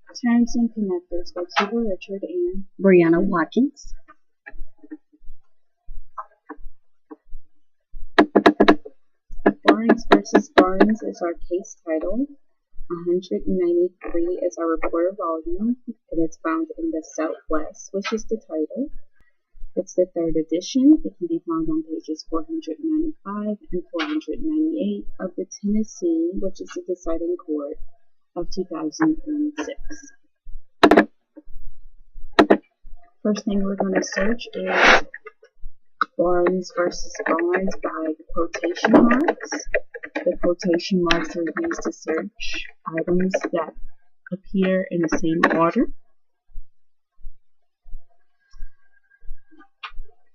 Terms and connectors by Keva, Richard, and Brianna Watkins. Barnes versus Barnes is our case title. 193 is our reporter volume, and it's found in the Southwest, which is the title. It's the third edition. It can be found on pages 495 and 498 of the Tennessee, which is the deciding court of 2006. First thing we're going to search is Barnes versus Barnes by quotation marks. The quotation marks are used to search items that appear in the same order.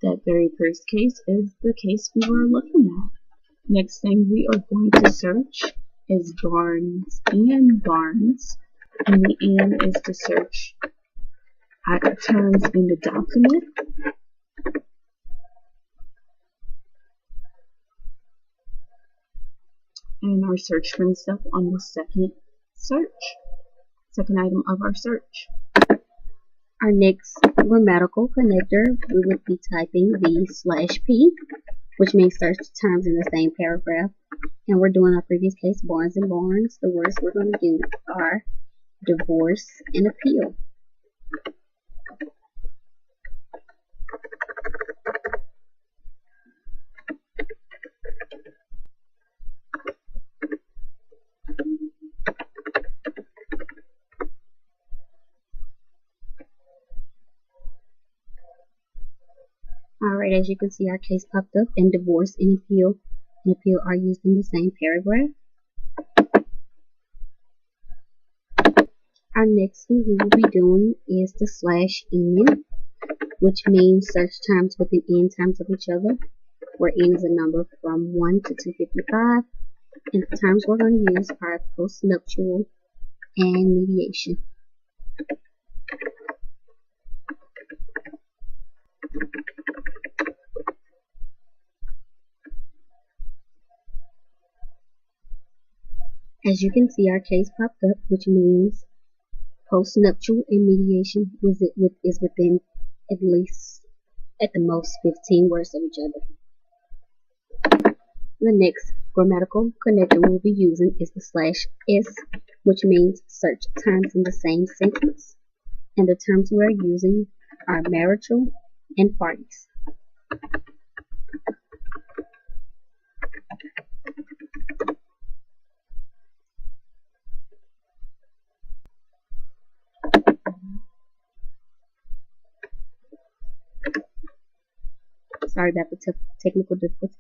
That very first case is the case we were looking at. Next thing we are going to search is Barnes and Barnes, and the and is to search terms in the document. And our search brings up on the second item of our search. Our next grammatical connector, we would be typing the /P, which means search terms in the same paragraph. And we're doing our previous case, Barnes and Barnes. The words we're going to do are divorce and appeal. Alright, as you can see, our case popped up, and divorce and appeal are used in the same paragraph. Our next thing we will be doing is the /N, which means search terms with an N times of each other, where N is a number from 1 to 255, and the terms we're going to use are postnuptial and mediation. As you can see, our case popped up, which means postnuptial and mediation is within at the most 15 words of each other. The next grammatical connector we'll be using is the /S, which means search terms in the same sentence. And the terms we are using are marital and parties. Sorry about the technical difficulties.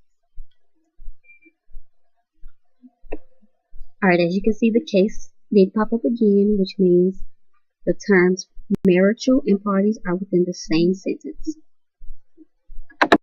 Alright, as you can see, the case did pop up again, which means the terms marital and parties are within the same sentence.